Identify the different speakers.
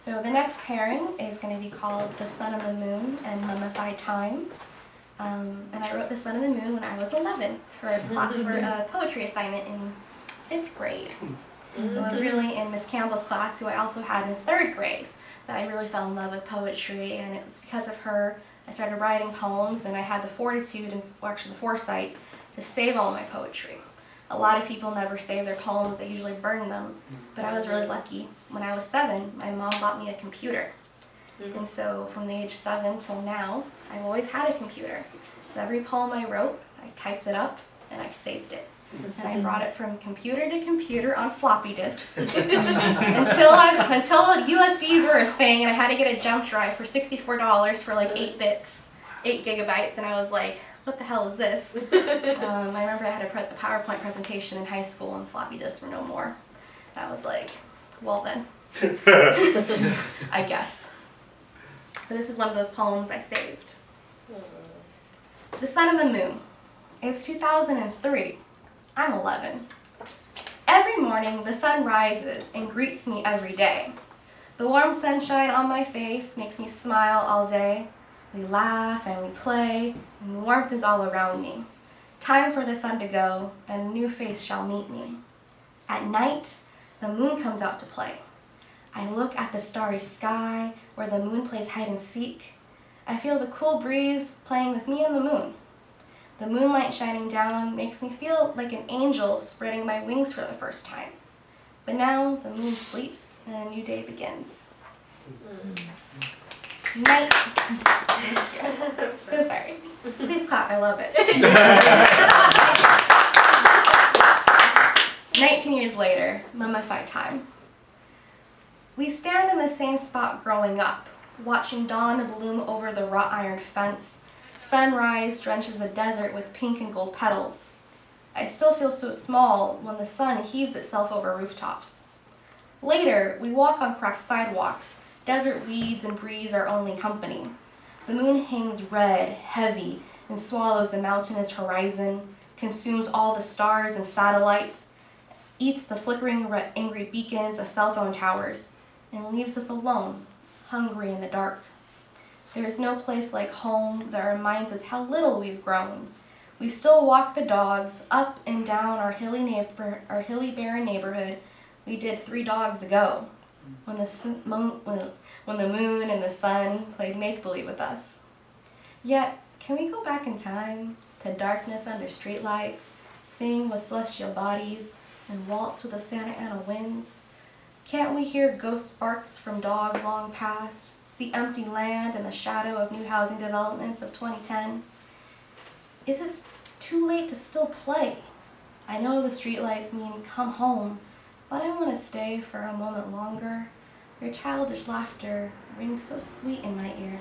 Speaker 1: So the next pairing is going to be called The Sun and the Moon and Mummified Time. And I wrote The Sun and the Moon when I was 11 for a poetry assignment in 5th grade. It was really in Miss Campbell's class, who I also had in 3rd grade, that I really fell in love with poetry, and it was because of her I started writing poems, and I had the fortitude and actually the foresight to save all my poetry. A lot of people never save their poems, they usually burn them, but I was really lucky. When I was 7, my mom bought me a computer. And so from the age 7 till now, I've always had a computer. So every poem I wrote, I typed it up and I saved it. And I brought it from computer to computer on floppy disks until USBs were a thing, and I had to get a jump drive for $64 for like 8 bits, 8 gigabytes, and I was like, what the hell is this? I remember I had a PowerPoint presentation in high school and floppy disks were no more. And I was like, well then, I guess. But this is one of those poems I saved. The Sun and the Moon. It's 2003. I'm 11. Every morning, the sun rises and greets me every day. The warm sunshine on my face makes me smile all day. We laugh and we play, and warmth is all around me. Time for the sun to go, and a new face shall meet me. At night, the moon comes out to play. I look at the starry sky where the moon plays hide and seek. I feel the cool breeze playing with me and the moon. The moonlight shining down makes me feel like an angel spreading my wings for the first time. But now the moon sleeps and a new day begins. Night. So sorry. Please clap, I love it. 19 years later, Mummified Time. We stand in the same spot growing up, watching dawn bloom over the wrought iron fence. Sunrise drenches the desert with pink and gold petals. I still feel so small when the sun heaves itself over rooftops. Later, we walk on cracked sidewalks. Desert weeds and breeze are only company. The moon hangs red, heavy, and swallows the mountainous horizon, consumes all the stars and satellites, eats the flickering angry beacons of cell phone towers, and leaves us alone, hungry in the dark. There is no place like home that reminds us how little we've grown. We still walk the dogs up and down our hilly barren neighborhood we did 3 dogs ago, when the moon and the sun played make-believe with us. Yet, can we go back in time to darkness under streetlights, sing with celestial bodies, and waltz with the Santa Ana winds? Can't we hear ghost barks from dogs long past, see empty land in the shadow of new housing developments of 2010? Is it too late to still play? I know the streetlights mean come home, but I want to stay for a moment longer. Your childish laughter rings so sweet in my ear.